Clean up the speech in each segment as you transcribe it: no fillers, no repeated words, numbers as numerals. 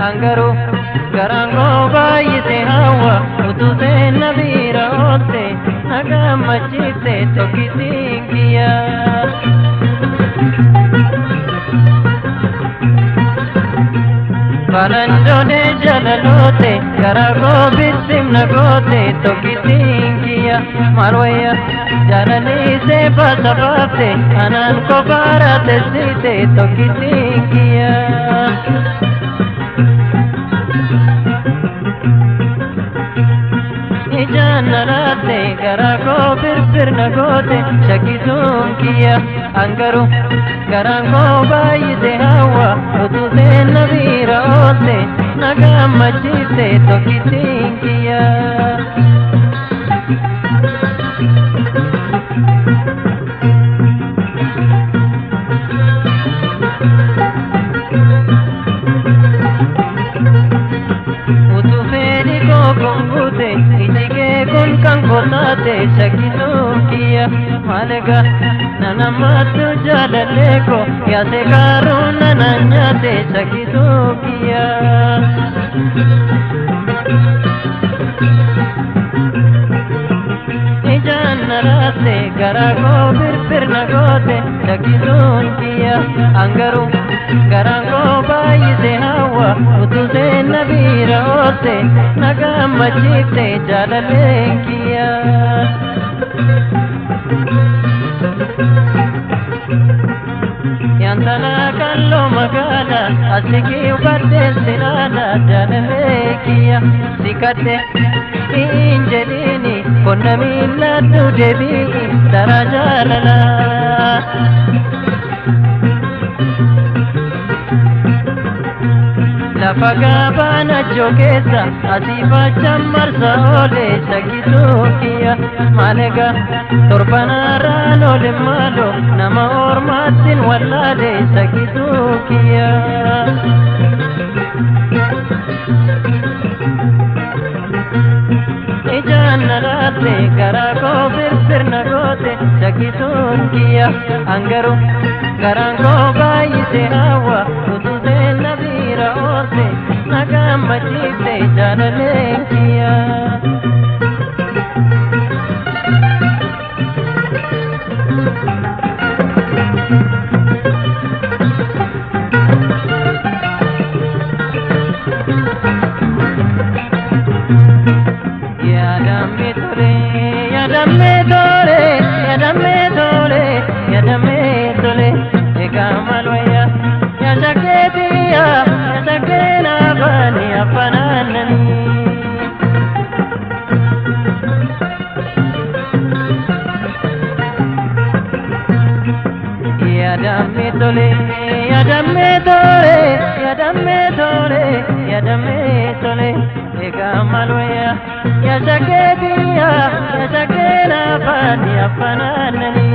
Angaru garango bayite hawa utuse nabira ote agamachite tokitingia Balanjone jalalote garago bisim nagote tokitingia Marwaya jalali se basabate anan ko barate site tokitingia Janarate garago bir nagote shakizum kiya angaru garango bayite hawa utuse nabira ote nagamachite tokitinkiya utufeni ko kumbute Kangotate shakitukia malega nanamatu jalaleko ya sekaruna nanyate shakitukia Janarate garago bir nagote shakitukia angaru garango bayite hawa utuse nabira ote nagamachite jalalekiya Yantana kallo magala asiki ubate silala jalalekiya sikate injelini konnamilla tudebi darajalala Lafagabana jogesa asifa chammarsa ole shakitukia malega torbana rano le malo nama ormatin wallale shakitukia Janarate garago bir nagote shakitukia angaru garango bayite hawa utuse nabira ote nagamachite jalalekiya Yadame tole egamalwaya ya shaketiya ya shakena bani afananani Yadame tole egamalwaya ya shaketiya ya shakena bani afananani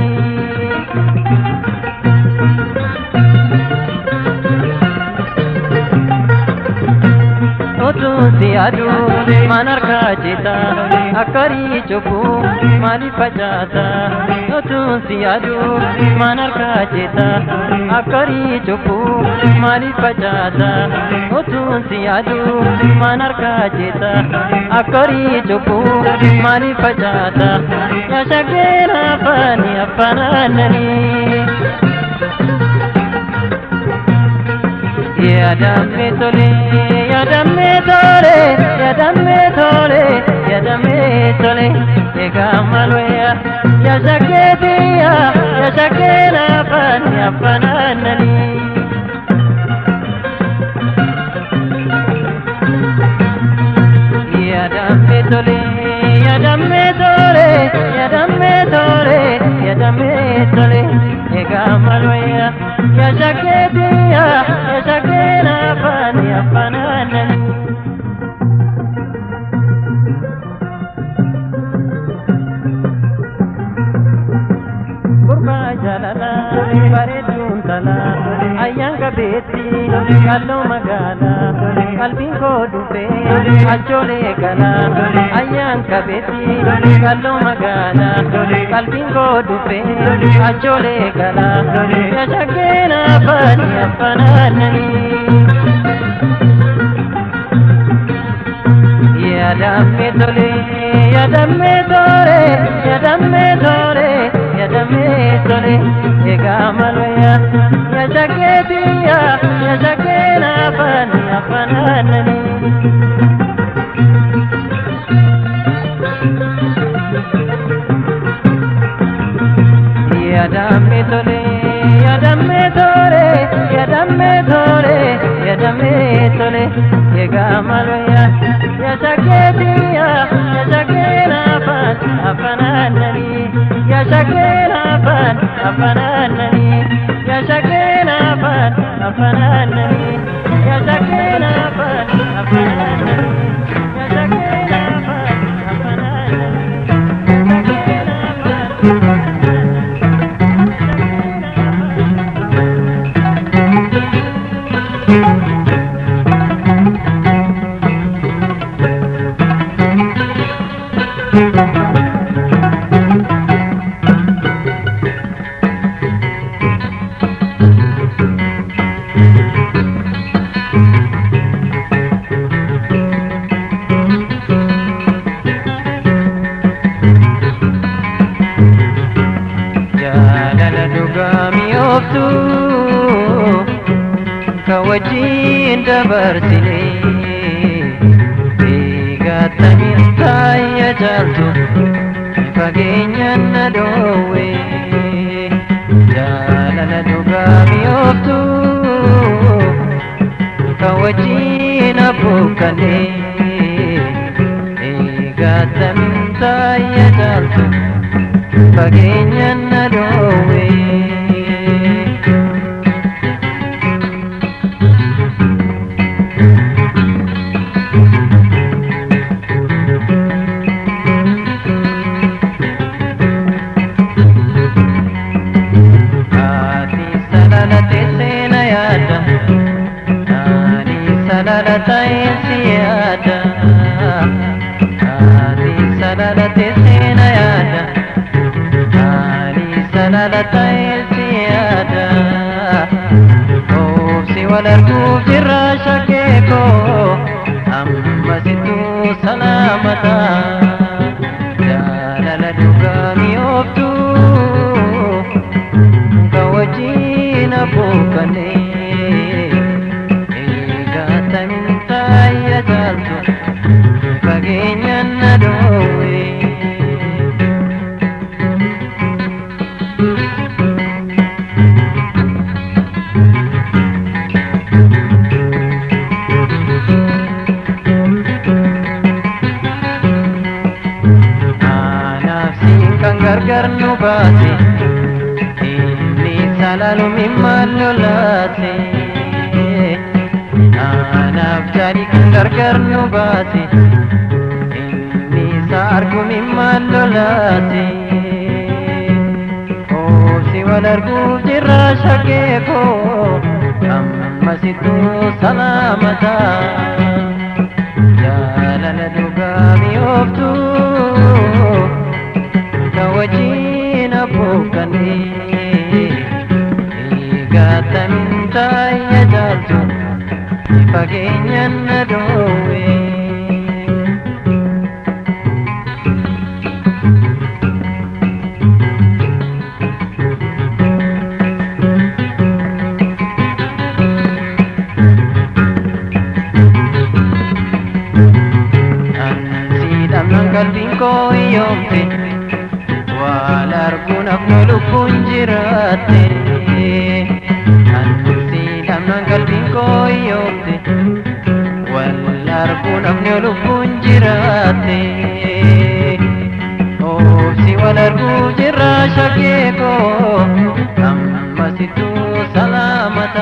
Otusi adu manarka jita akari choku mali pajata Otusi adu manarka jita akari choku mali pajata Otusi adu manarka jita akari choku mali pajata ya shakera bani afananani Yadame tole egamalwaya ya shaketiya ya shakera bani afananani Yadame tole egamalwaya ya shakeetiya ya shakeena afaan afaananani. Gurbaa jaalala bareedduun tala ayyaan qabeetti kalloo magaala qalbiin koo dhufee achoolee gala ayyaan qabeetti kalloo magaala qalbiin koo dhufee achoolee gala ya shakkeena afaan afaananani. Yadamme tole, yadamme tole, yadamme tole, yadamme tole, ega maloya, ya shaketiya, ya shakena afani afananani. Yadamme tole, yadamme tole, yadamme tole, yadamme tole, ega maloya. Ya shaketiya, ya shakena afan afananani. Ya shakena afan afananani. Ya shakena afan afananani. Ya shakena afan afananani. Ya shakena afan afananani. Kawajin dabarsine eegatamiin taaya jaaltu fageenyaan na dhoowwe jaalala dhugaa mi'ooftu kawajin abbuukkane eegatamiin taaya jaaltu fageenyaan na dhoowwe. Salalatayin siyada, Ali salalate senayada, Ali salalatayin siyada. Oh si walarku jirra shakeko, amma situ salamata. Jalala duga mioftu, kawajin abukane. Taya jaltu fageenyaan na dhoowwe. Nafsiin kan gargar nu baase inni salaalumi maal lolaase. Anaaf jaali kan gargar nu baase inni isa argumi maal lolaase. Oobsi wal arguuf jirra shakeeko amma situ salaamata. Jaalala dhugaa mi'ooftu ka wajjin abbuukkane eegatamiin taaya jaaltu fageenyaan na dhoowwe. Ansiidhamnaan qalbiin koo hiyyoomte wal arguunaaf nu lubbuun jiraatte. Ansiidhamnaan qalbiin koo hiyyoomte wal arguunaaf nu lubbuun jiraatte. Oobsi wal arguu jirra shakeeko amma situ salaamata.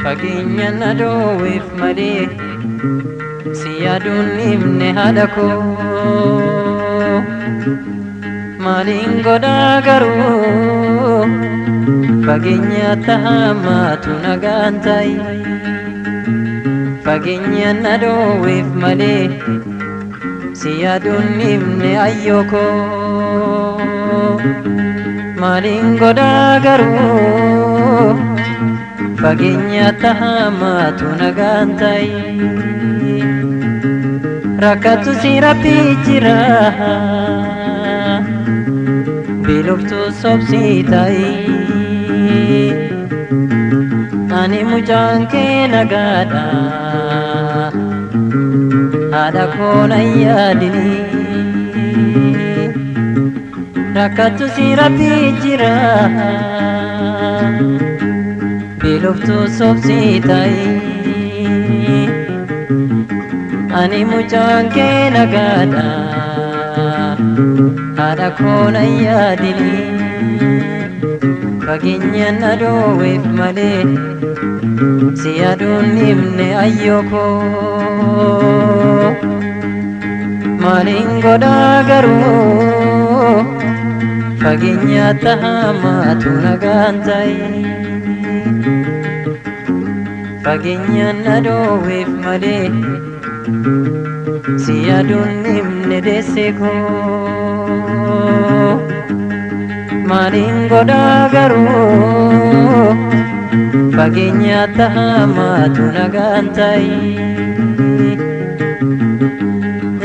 fageenyaan adoowweef malee si yaaduun himne haadha koo maaliin godhaa garuu fageenyaatti hamaatu nagaan ta'i fageenyaan adoowweef malee si yaaduun himne ayyoo koo maaliin godhaa garuu fageenyaatti hamaatu nagaan ta'i rakkatu si rabbii jira biloftu sobsii ta'i ani mucaan kee nagaadha haadha koo nan yaadini rakkatu si rabbii jira biloftu sobsii ta'i ani mucaan kee nagaadha haadha koo nan yaadini fageenyaan adoowweef malee si yaaduun himne ayyoo koo maaliin godhaa garuu fageenyaatti hamaatu nagaan ta'i fageenyaan adoowweef malee si yaaduun himne deesse koo maaliin godhaa garuu fageenyaatti hamaatu nagaan ta'i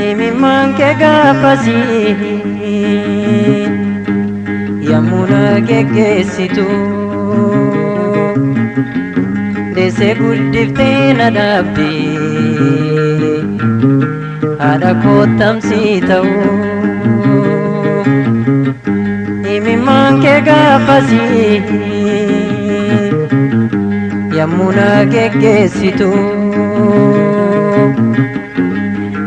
imimmaan kee gaafasii yommuu na geggeessitu deesse guddiftee na dhaabde haadha koo tamsii ta'u imimmaan kee gaafasii yommuu na geggeessitu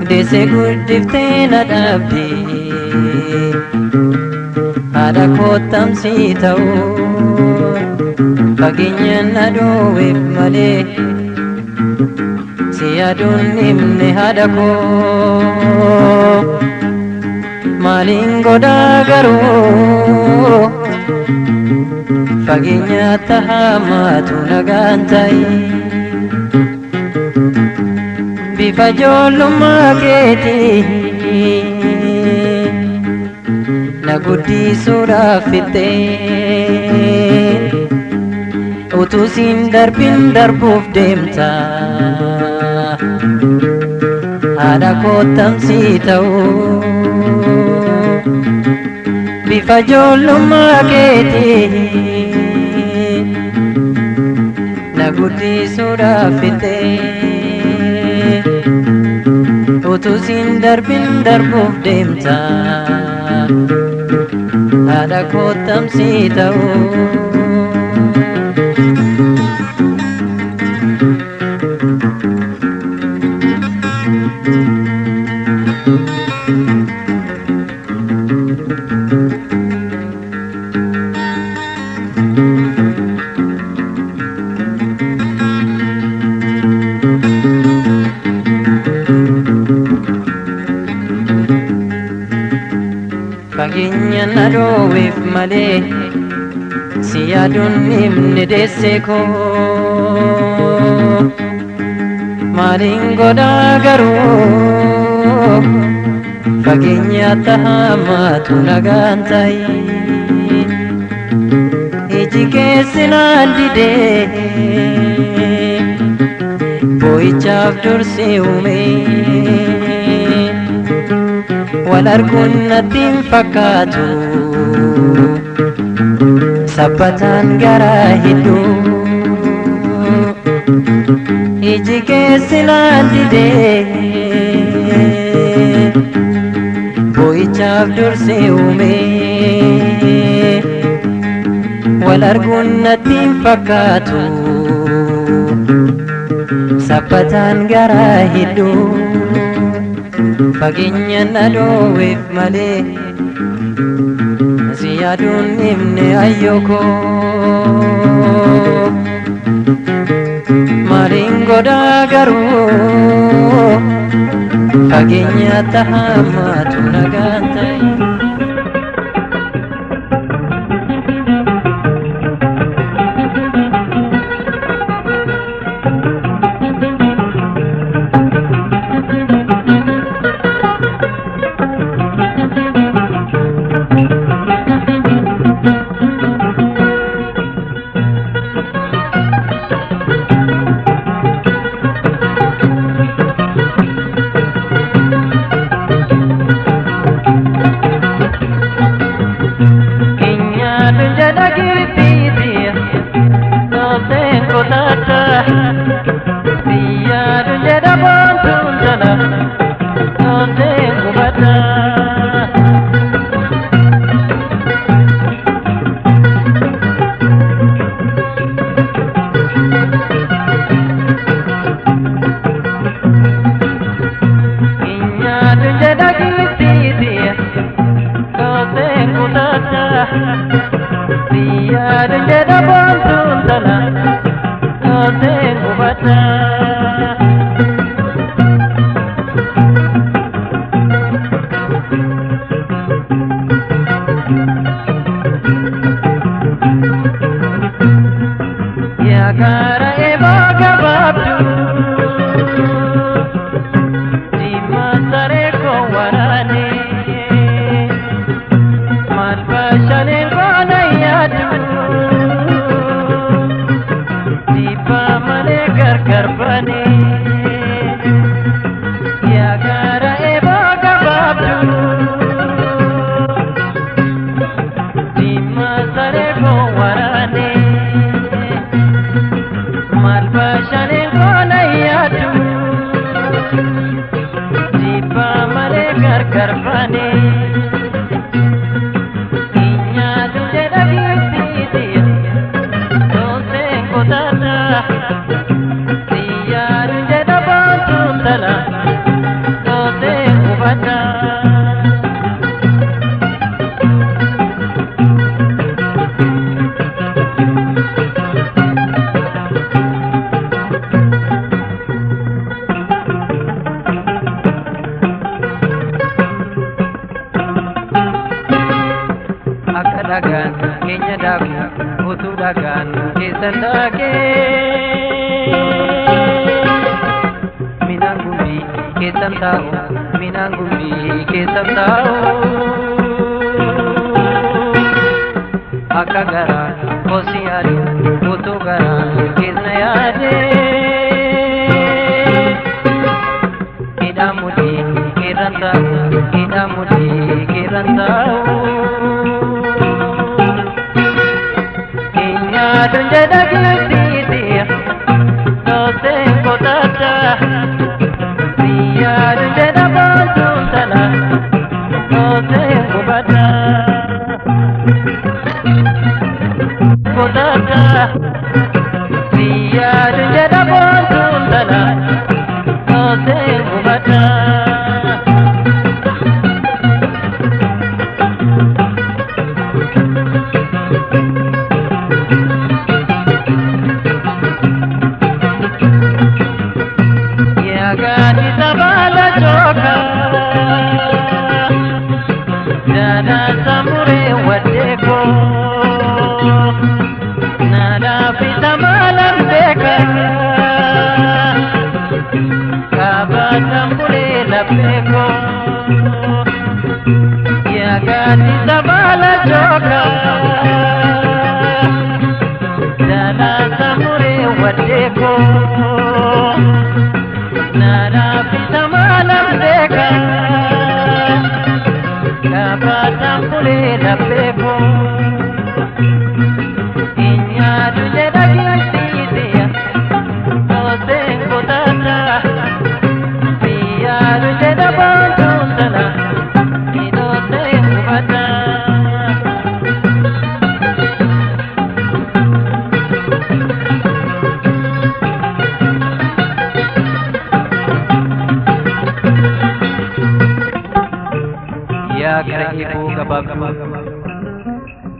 deesse guddiftee na dhaabde haadha koo tamsii ta'u fageenyaan adoowweef malee si yaaduun himne haadha koo maaliin godhaa garuu fageenyaatti hamaatu nagaan ta'i bifa ijoollummaa keetii na guddisuudhaaf fixxee utuu siin darbin darbuuf deemta haadha koo tamsii ta'u bifa ijoollummaa keetii na guddisuudhaaf fixxee utuu siin darbin darbuuf deemta haadha koo tamsii ta'u fageenyaan adoowweef malee si yaaduun himne deesse koo maaliin godhaa garuu fageenyaatti hamaatu nagaan ta'i iji keessi naan didee boo'ichaaf dursi uume wal arguun natti hin fakkaatu sabbataan garaa hedduu iji keessi naan didee boo'ichaaf dursi uume wal arguun natti hin fakkaatu sabbataan garaa hedduu fageenyaan adoowweef malee si yaadun himne ayyoko maaliin godhaa garuu fageenya tahammaatu nagaan ta'e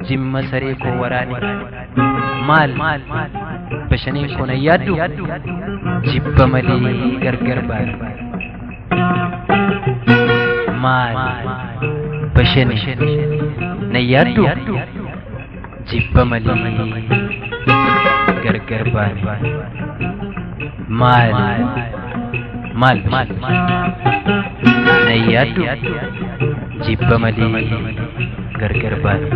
jimma saree koo waraane maal bashaniin kun ayyaaddu jibba malee gargar baane maal bashaniin nayyaaddu jibba malee gargar baane maal nayyaaddu jibba malee gargar baane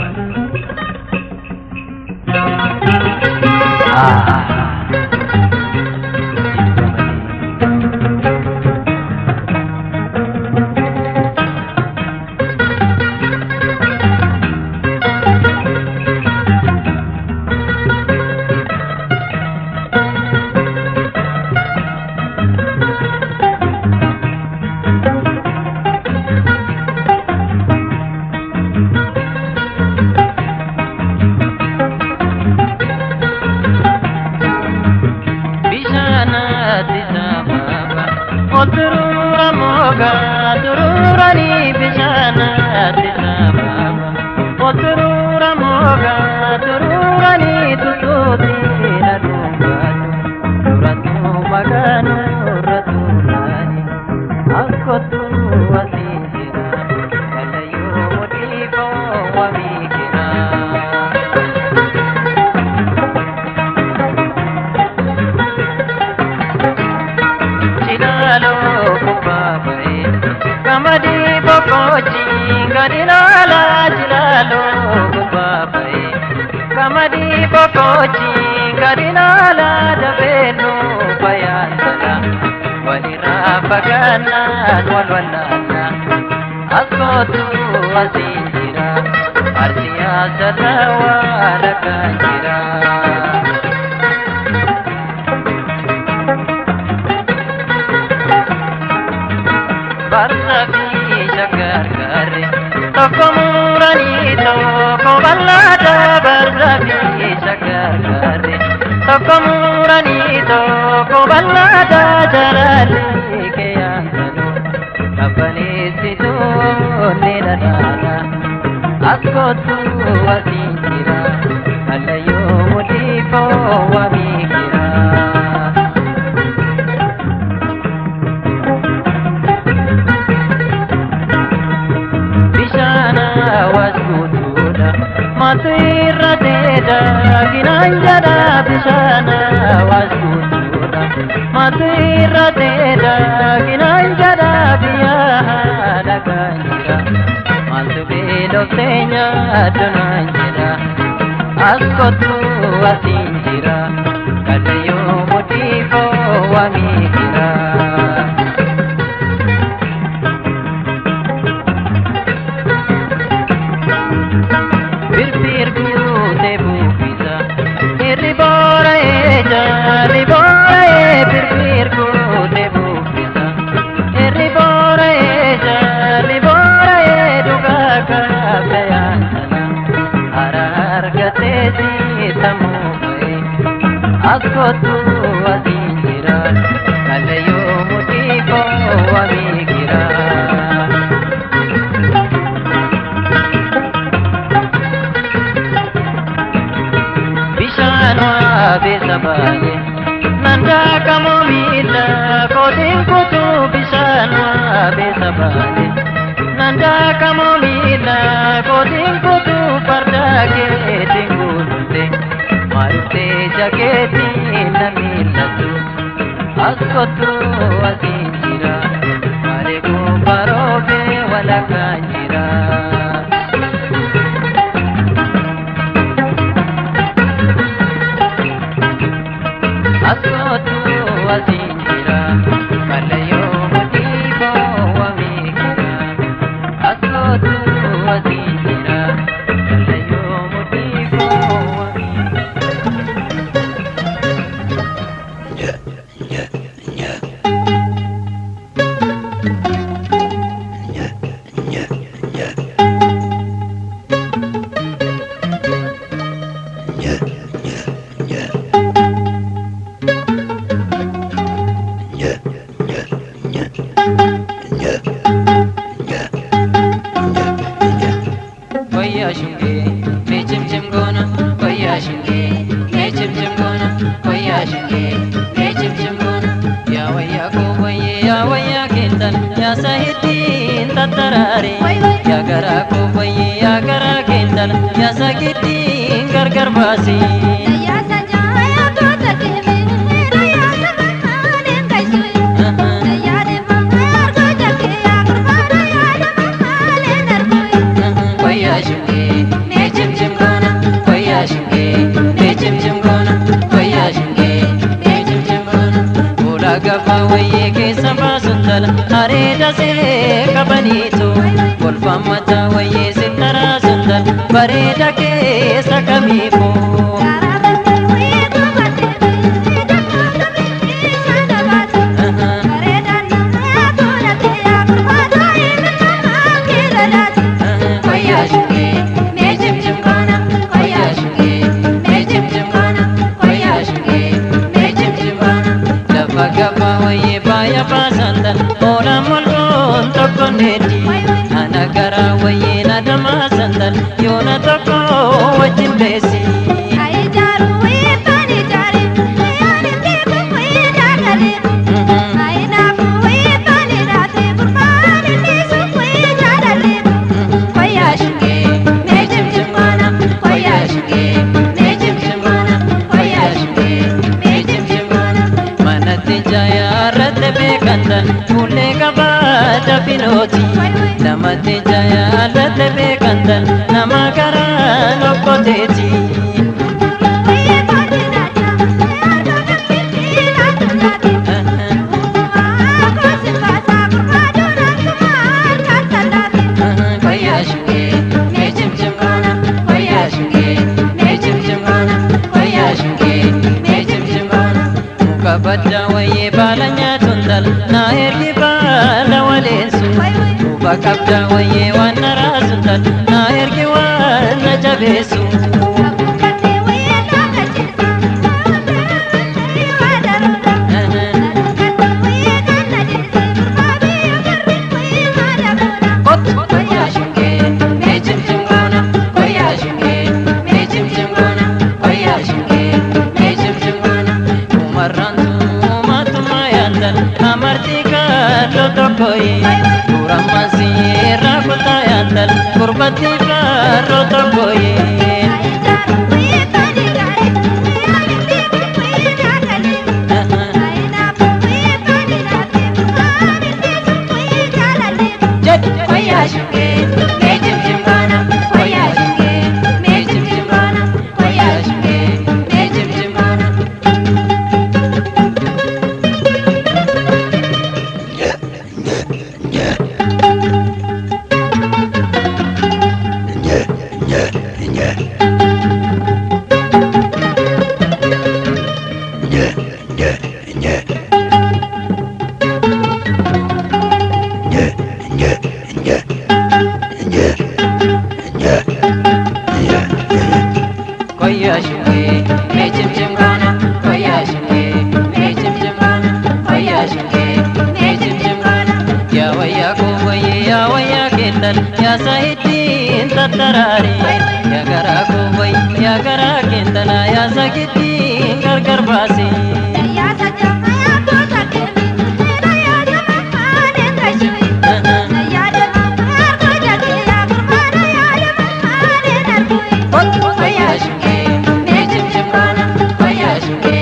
tatarare ya gara ko waye ya gara kendal ya sagiti gargar basi ya sajaya to takeme ya sabane kaisu ya de mangar go jake ya kurmana ya de male narkoi koya shunge me chim chim gona koya shunge me chim chim gona koya shunge me chim chim gona bola gaba waye ke saba sundal hare dase kabanitu golfa mata waye sitara sundal bareda ke sakamipo Anagara waye na dama sandal yona toko wajin besi ai jaru we pani jare ayane ke we jagale ai na we pani rate kurmane ne su we jagale koya shuge me chim chim bana koya shuge me chim chim bana koya shuge me chim chim bana manati jaya rat be kandan phule ka ba pinoti namate jaya lat be kandan namakara lokoteti Baca waye balanya tundal na ergi bala walensu bakap waye wanara sundal na ergi wana jabesu Kuramasi rakuta yandal kurbati roto boye ya sahitin tatarare ya gara ko wai ya gara kendana ya sakitin gargar basi ya sajaya to takeme ya de mane kaisu ya de mangar go jake ya kurmana ya de male narkoi koya shunge me chim chim gona koya shunge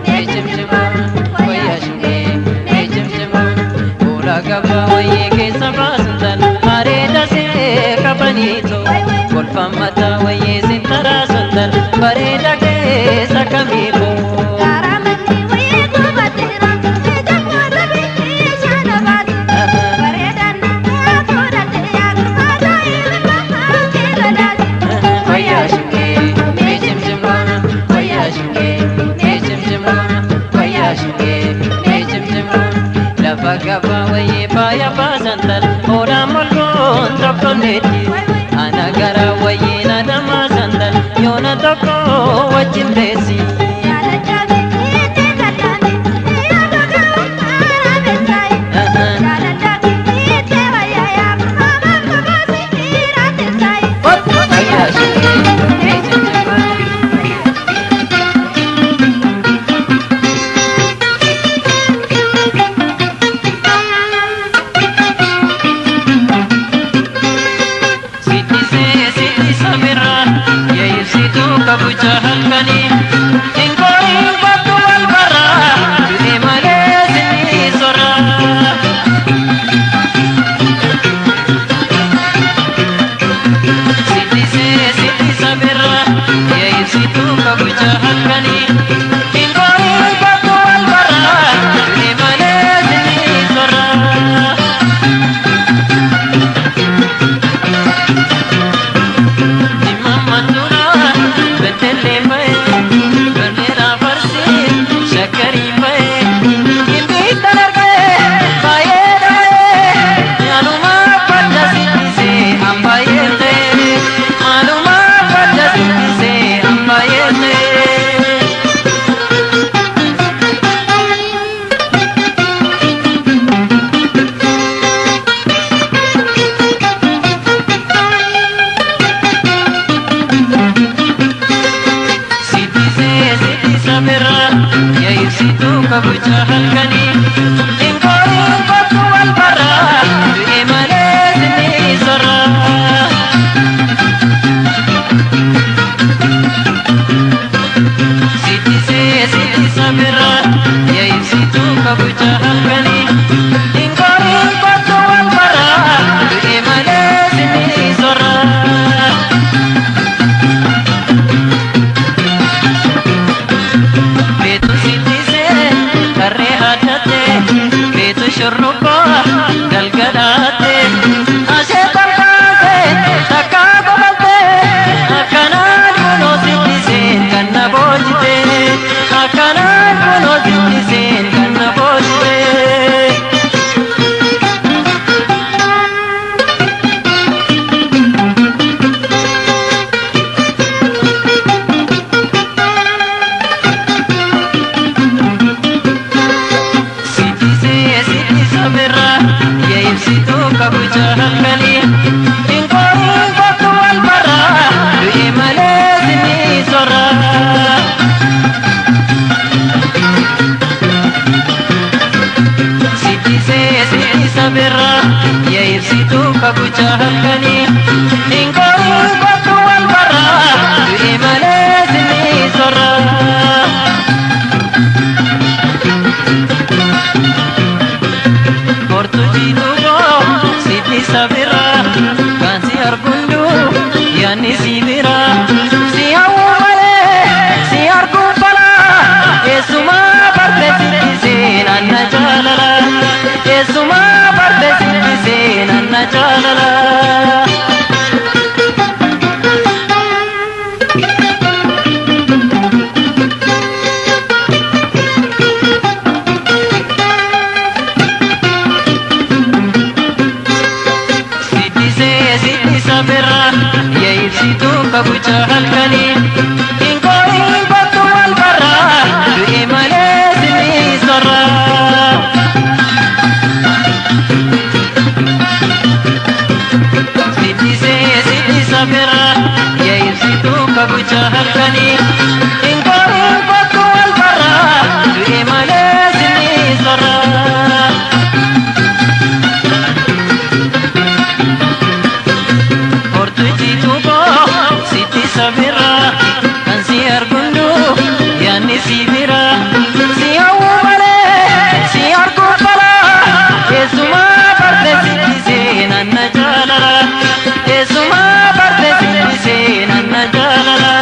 me chim chim gona koya shunge me chim chim gona bola gaba waye ke saba sundal hare dase kabanitu golfa mata waye sitara sundal bareda ke sakamipo halkanii Ingoorii kottu wal barraa du'e malee sinii sorraa Dhimma manduraa beddellee ba'ee Berneeraa farsii shakkarii ba'ee Gimbiittan argee baay'ee dha'ee Maalumaa fadda sittisee ambaay'ee ta'ee Maalumaa fadda sittisee ambaay'ee ta'ee kabucha halkanii Ingoorii kottu wal barraa du'e malee sinii sorraa Sittisa birraa yaa'ibsituu kabucha halkanii Ingoorii kottu wal barraa du'e malee sinii sorraa Beetu shurrubbaa galgalaate asee kolfaate takkaa qofalte akkanaan kunoo sittiseen kan na boojite akkanaan kunoo sittiseen kan na boojite. Kabucha halkanii Ingoorii kottu wal barraa du'e malee sinii sorraa Sittisa birraa yaa'ibsituu kabucha halkanii Ingoorii kottu wal barraa du'e malee sinii sorraa Kortujitu Sittisa birraa kan si argundu yaanni si biraa si hawwu malee si arguun falaa eessumaa barte sittiseen anna jaalala eessumaa barte sittiseen anna jaalala. Yaa'ibsituu kabucha halkanii Ingoorii kottu wal barraa du'e malee sinii sorraa Sittisa birraa yaa'ibsituu kabucha halkanii Ingoorii kottu wal barraa du'e malee sinii sorraa Sittisa birraa kan si argundu yaanni si biraa si hawwu malee si arguun falaa eessumaa barte sittiseen anna jaalala eessumaa barte sittiseen anna jaalala.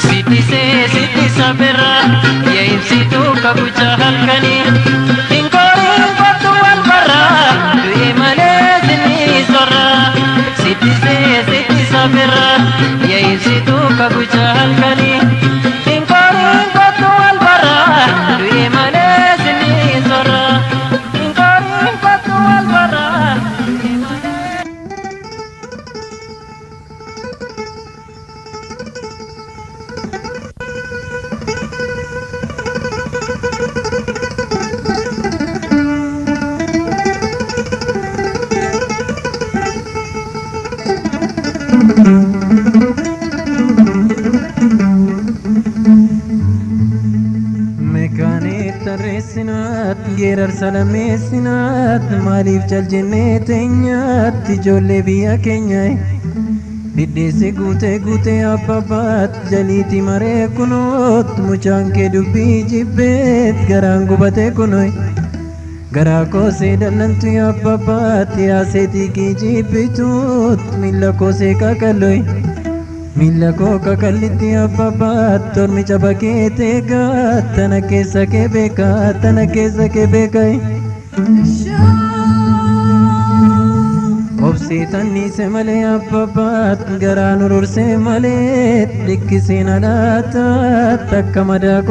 Sittisa birraa yaa'ibsituu kabucha halkanii Ingoorii kottu wal barraa du'e malee sinii sorraa Sittisa birraa yaa'ibsituu kabucha halkanii Ingoorii kottu wal barraa du'e malee sinii sorraa Ingoorii kottu wal barraa du'e malee. Geerar salameessinaat maaliif jaljennee teenyaatti ijoollee biyya keenya Diddeesse guutee abbabaat jaliiti maree kunoot mucaan kee dubbii jibbeet garaan gubatee kunoy garaa koosee dallantu abbabaat yaaseetii kee jibbituut miila koosee kakaloy miila koo kakallitti abbabaat tormicha bakee teegaat tana keessa kee beekaa tana keessa kee beekay obsiitannise malee abbabaat garaan urursee malee dhikkiseen alaataat takka madaa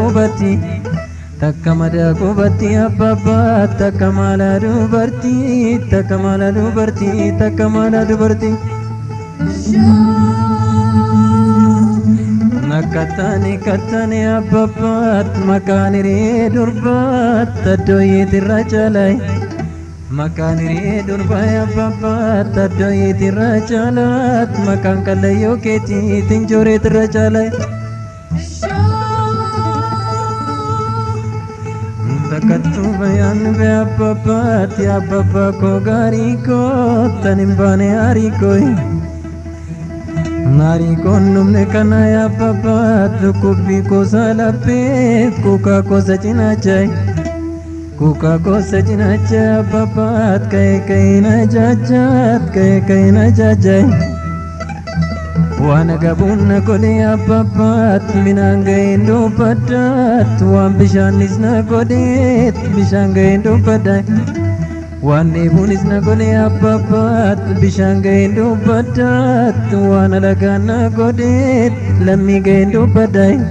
qubatti abbabaat takka maalaa dubartii takka maalaa dubartii takka maalaa dubartii nakkattaane abbabaat maqaan hiree durbaat addooyeetirra caalay Makan iri durbaya abbabaat addooyeetirra caalaat maqaan kallayyoo keetii tinjooreetirra caalay takkattuu bayaan be abbabaat yaa abbabaa koo gaarii koo tan hin baane aarii kooy aarii koon dhumne kana yaa abbabaat dhukkubbii koosa lapheef kuukaa koosa cinaachay kuka kosa cinacha abbabaat ka'e na jajjay waan gabuun na godhe abbabaat minaan ga'een dubbaddaat waan bishaanis na godheet bishaan ga'een dubbaddaat waan dheebuunis na godhe abbabaat bishaan ga'een dubbaddaat waan alagaan na godheet lammii ga'een dubbaddaat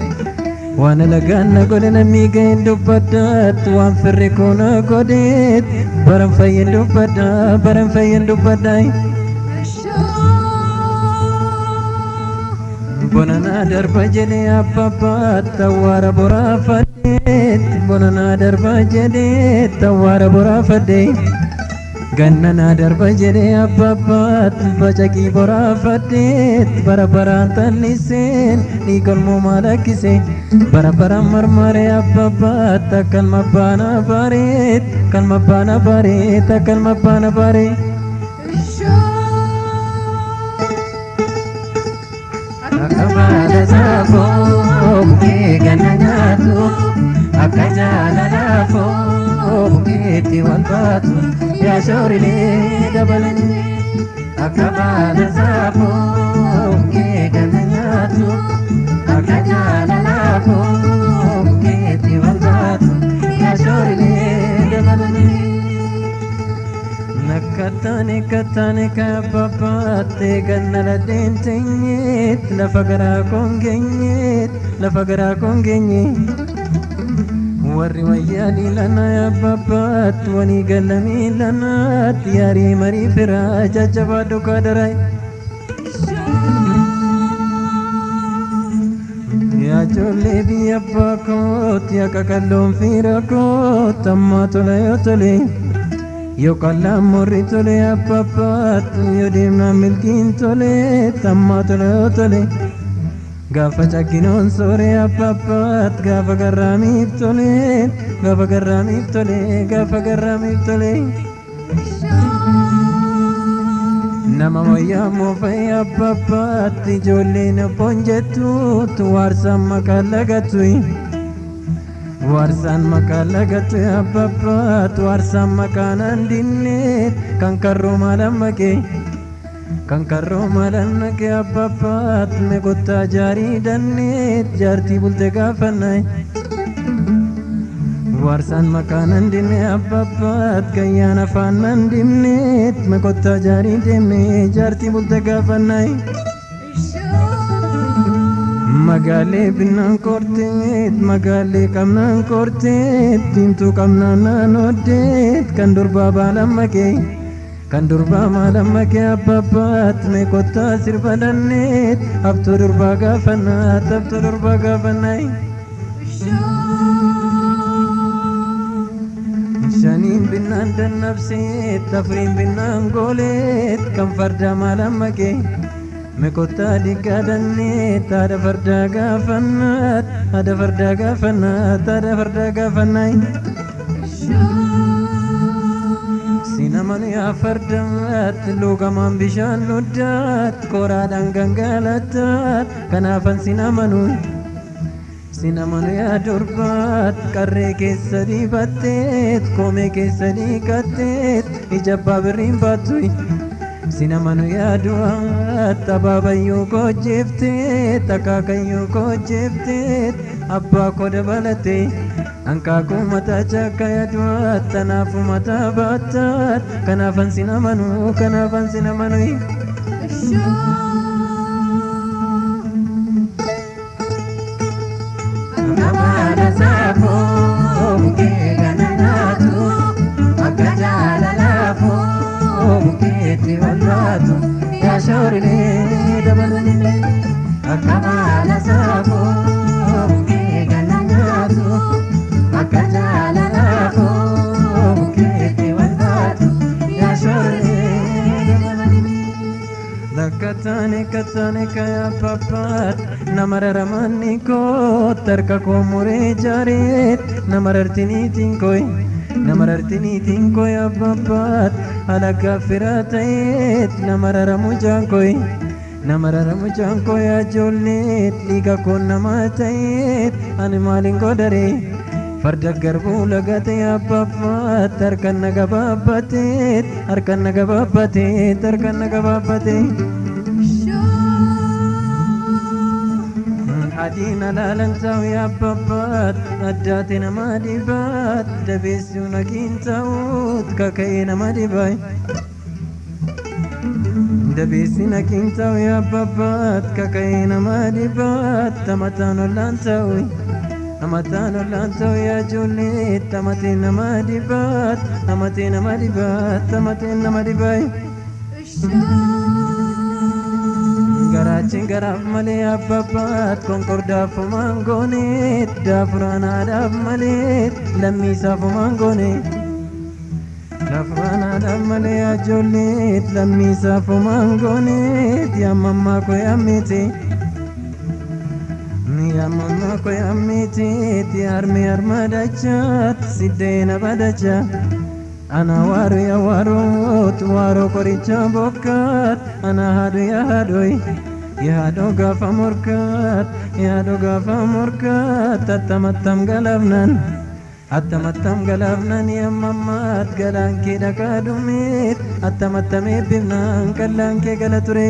waan alagaan na godhe lammii ga'een dubbaddaat waan firri koo na godheet baran fayyan dubbaddaat bonanaa darba jedhee abbabaat awwaara boraafadheet bonanaa darba jedheet awwaara boraafadheet gannanaa darba jedhee abbabaat bacaqii boraafadheet bara baraan talliseen dhiigalmoo maalakkise bara baraan marmaree abbabaat akkalma baana bareet kalma baana bareet akkalma baana bareet Akabala saafoo bukee ganna nyaatu akka jaalalaafoo bukeetti wal baatu yaa shoorilee dabalanii akabala saafoo bukee ganna nyaatu akka jaalalaafoo bukeetti wal baatu yaa shoorilee dabalanii Nakkattaane kabbabaat ganna ladeen teenyeet lafa garaa koon geenyeet warri wayyaa dhiilana abbabaat wanii gallamii lanaat yaarii marii firaa jajjabaa dhugaa daray yaa ijoollee biyya abbaa koot yaa qaqalloon fiira koot ammaa tola yoo tole Yo kallam morri tole abbabaat yo deemnaan milkiin tole tammaa tole gaafa cakkinoon soore abbabaat gaafa garraamiif tole nama wayyaa moofa'e abbabaat ijoolleen abboon jettuut waarsaan maqaan lagattuy Warsan makala gatu abbabaat warsan makanan dinnet kan karro malam make abbabaat me gotta jari dannet jarti bulte gafanai warsan makanan dinne abbabaat gayyana fannan dinnet me gotta jari demme jarti bulte gafanai Magaalee binnaan korteet magaalee qabnaan korteet diimtuu qabnaan naannoddeet kan durbaa maalan makee abbabaat mee kottaa sirba danneet abtuu durbaa gaafannaa shaniin binnaan dannabseet afuriin binnaan gooleet kan fardaa maalan makee Mekotta digadanne tada farda gafannat Sinamanu yaa fardaat lugamaan bishaan nuddaat koraadhaan gangalataat kanaafan sinamanu yaa durbaat qarree keessa diibatteet koomee keessa dhiiqatteet ija abbaa birriin baattuy sinamanu yaa du'aat abaabayyuu koojjeefteet akaakayyuu koojjeefteet abbaa koo dabalatee Ankaku mata cakka ya duat tanafu mata batat kanafan sinamanu Kamara sapo buke gananatu akajala lapo buke tiwalatu ya shorine dabalane Kamara sapo buke gananatu akajala lapo buketi walbatu ya shorine Lakatane kaya papat namararamanni ko tarka ko mure jaret namarartini tinkoy ya papat alaga firatait namararamu jankoy ya jollet liga ko namatait animalin godare Farda garbu lagate ya papat harkan nagababate Adina lalantau ya papat adate nama dibat dabesu nakintaut kakai nama dibai Dabesi nakintau ya papat kakai nama dibat tamatano lantau ya julit tamati nama dibat Garacin garaf male abbabat konkorda fumangonet dafurana daf male lamisa fumangonet dafurana daf male ajolet lamisa fumangonet ya mamma ko yamite ti armi armadachat sidena badacha ana waru ya waro koricha bokat ana hadu ya hadoi ya hado gafa murkat atamattam galafnan ya mammat galanke dakadumit atamattam ebimnan kallanke galature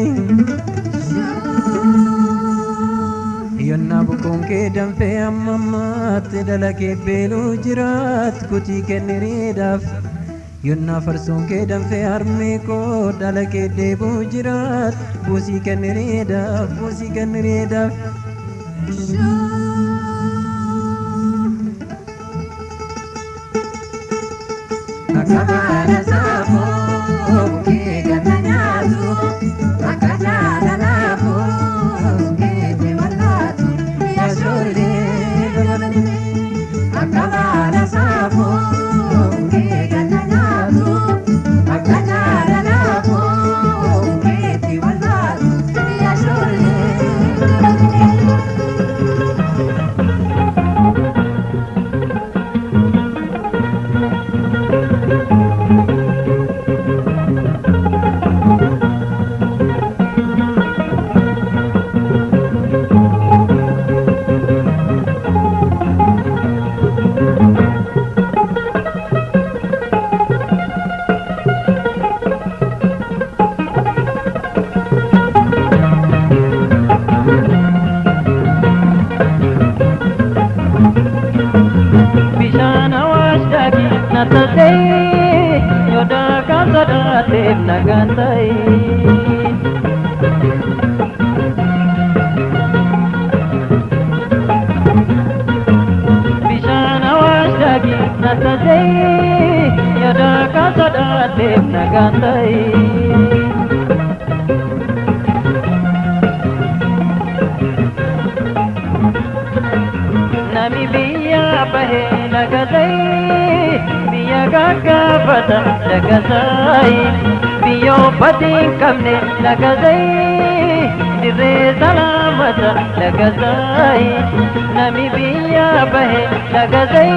Yonna bukun ke damfe amammat dalake belu jirat kuti kenniridaf Yonna farsun ke damfe arme ko dalake debu jirat busi kenniridaf Akabara sapo ke gananyatu akajala lapo Akabara sapo ke gananyatu akajala lapo ke tiwalatu ya shorine Yoda kasada tep nagantai Bishana wasdagi natatei Yoda kasada tep nagantai Nami biya bahe nagadai Biya gagavata nagadai Biyo badin kamne nagadai Dire salamata nagadai Nami biya bahe nagadai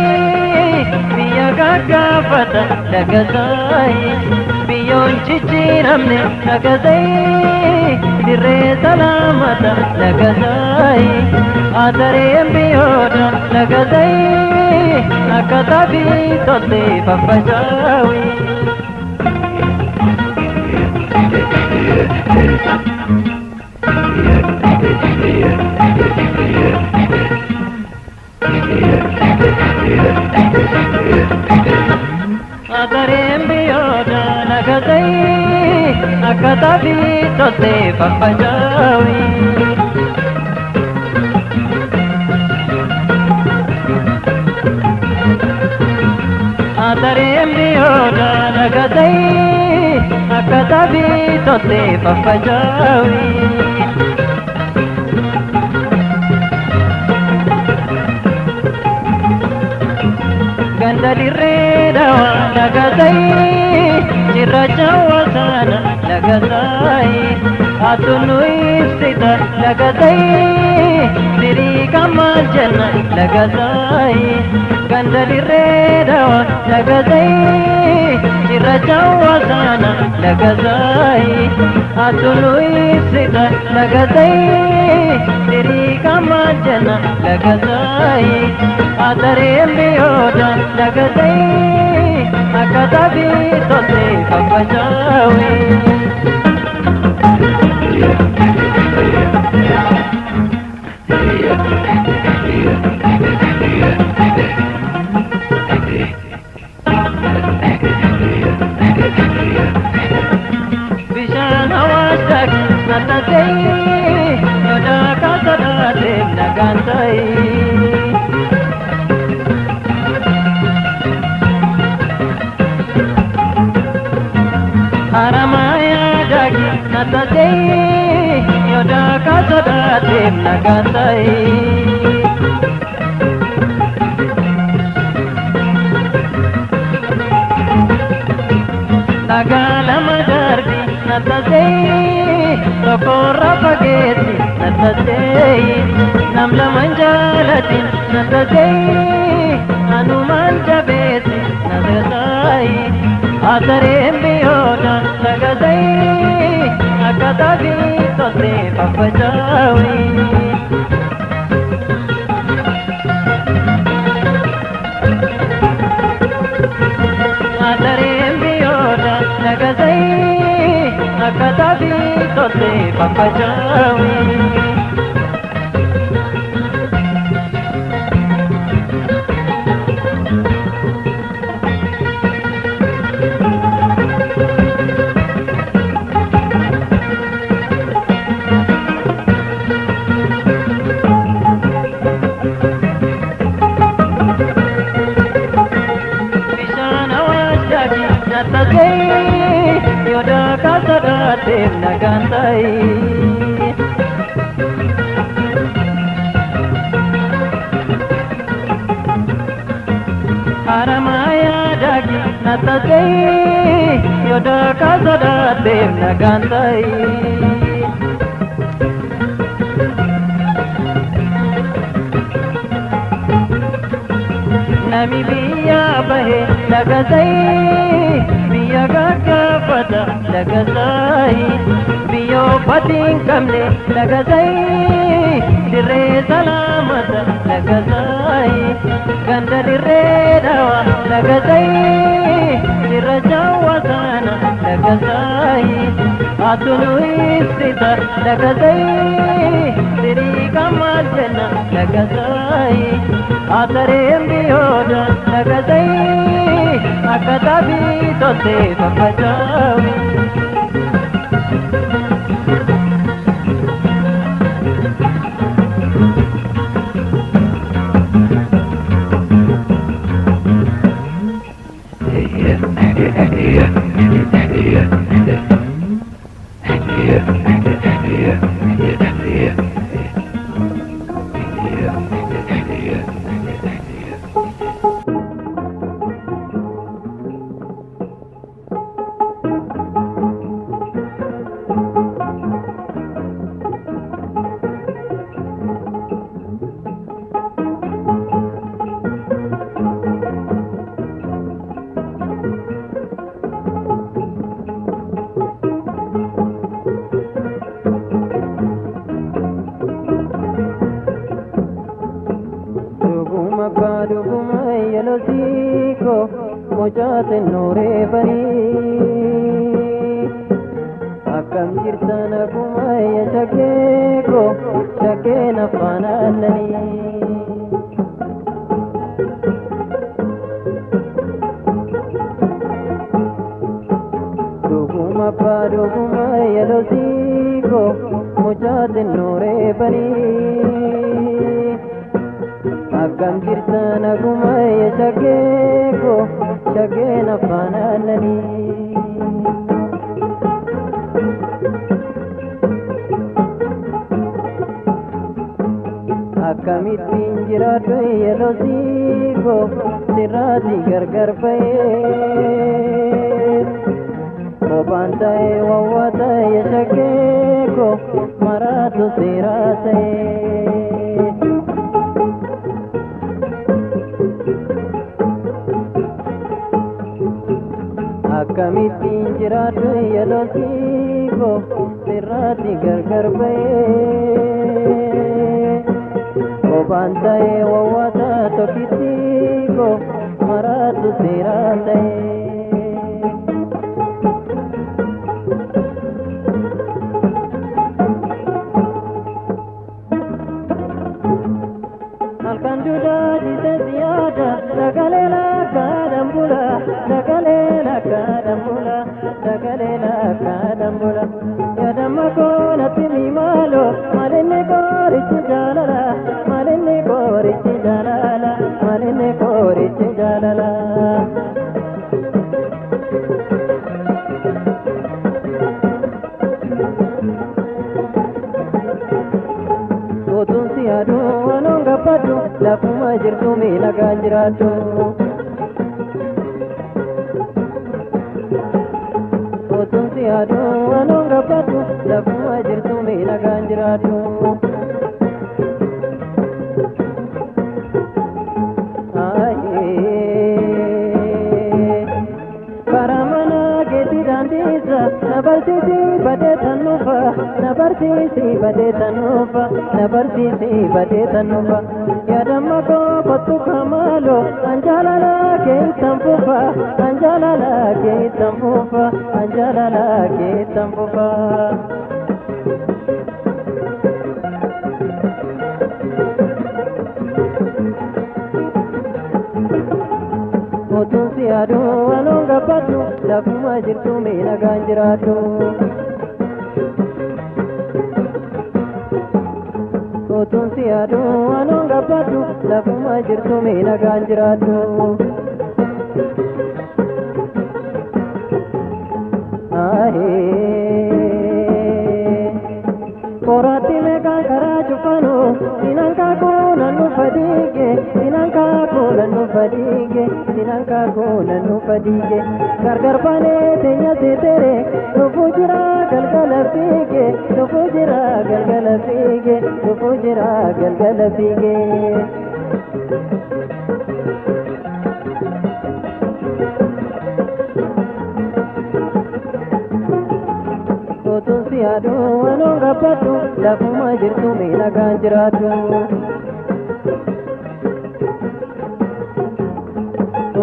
Biya gaggaafata lagasaayi biyyoon jijjiiramne lagasaayi dirree salaamata lagasaayi adareen biyyoota lagasaayi akka tabii toltee faffacaawi. Adareen biyyoota lagasaayi akka tabii toltee faffacaawi. Adareen biyyoota lagasaayi akka tabii toltee faffacaawi. Ganda dirree dawaa lagasaayi cirracha wasaana lagasaayi atunu ibsita lagasaayi sirii kamal jenna lagasaayi ganda dirree dawaa lagasaayi cirracha wasaana lagasaayi atunu ibsita lagasaayi sirii kamal jenna lagasaayi adareen biyyoota lagasaayi akka tabii toltee faffacaawi. Bishaan hawaasa natasaayi yoda kaasadaatee nagaantaayi. Haramaya dagi natasaayi yoda kaasadaatee nagaantaayi. Nagalama darbi natasaayi tokkorra fageetti natasaayi nam laman jaalatin natasaayi anumaan jabeetti natasaayi adareen biyyoota lagasaayi akka tabii toltee faffacaawi. Adareen biyyoota lagasaayi akka tabii toltee faffacaawi. Natasaayi yoda kaasadaatee nagaantaayi. Haramaya dagi natasaayi yoda kaasadaatee nagaantaayi. Nami biyya bahe lagasaayi biyya gaggaafata lagasaayi biyyoo batiin qabne lagasaayi dirree salaamata lagasaayi ganda dirree dawaa lagasaayi cirracha wasaana lagasaayi atunu ibsita lagasaayi sirii kamal jenna lagasaayi adareen biyyoota lagasaayi akka tabii toltee faffacaawi. yelosiiko mucaate nooree banii akkam jirtan akkuma ya shakkeeko shakkeen afaan aannanii duguma abbaa duguma yelosiiko mucaate nooree banii akkam jirtan akkuma ya shakkeeko shakkeen afaan aannanii akkamittiin jiraadhu yelosiiko sirraati gargar ba'ee kophaan ta'ee wawwaa ta'e shakkeeko maraatu seeraa ta'ee akkamittiin jiraadhu yelosiiko sirraati gargar ba'ee kophaan ta'ee wawwaa ta'a tokkittiiko maraatu seeraa ta'ee halkan duudaa jite siyaada sagalee lakkaadhaan bula sagalee lakkaadhaan bula sagalee lakkaadhaan bula yaadamma koonatti mimaalo malinni koorichi jaalala malinni koorichi jaalala malinni koorichi jaalala Otuun siyaadu waanoon gabbadhu lafuma jirtu miidhagaan jiraadhu Otuun siyaadu waanoon gabbadhu lafuma jirtu miidhagaan jiraadhu karaa mana keetii daandiisa na barsiisi badee tannuufa na barsiisi badee tannuufa na barsiisi badee tannuufa yaadamma koo kottu kamaalo anjaalala keeytan fufa anjaalala keeytan fufa anjaalala keeytan fufa Otuun siyaadu waanoon gabbadhu lafuma jirtu miidhagaan jiraadhu Otuun siyaadu waanoon gabbadhu lafuma jirtu miidhagaan jiraadhu Koraatti meeqaan karaa cufanu sinan kaakuu nannu fadiige sinan kaakuu nannu fadiige sinan kaakuu nannu fadiige gargar baanee teenya seetere dhufuu jira galgala fiige dhufuu jira galgala fiige dhufuu jira galgala fiige Otuun siyaadu waanoon gabbadhu lafuma jirtu miidhagaan jiraadhu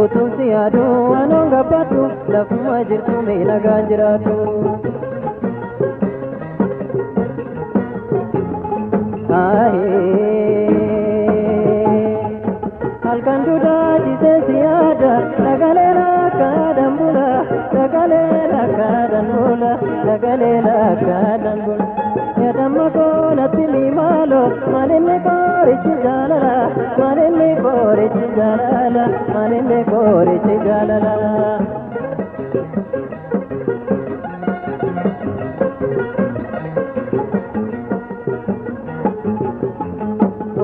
Otuun siyaadu waanoon gabbadhu lafuma jirtu miidhagaan jiraadhu halkan duudaa jite siyaada sagalee lakkaadhaan bula sagalee lakkaadhaan bula sagalee lakkaadhaan bula yaadamma koonatti mimaalo malinni koorichi jaalala malinni koorichi jaalala malinni koorichi jaalala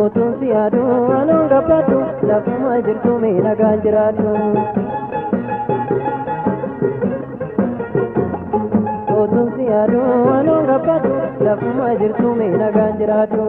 Otuun siyaadu waanoon gabbadhu lafuma jirtu miidhagaan jiraadhu Otuun siyaadu waanoon gabbadhu lafuma jirtu miidhagaan jiraadhu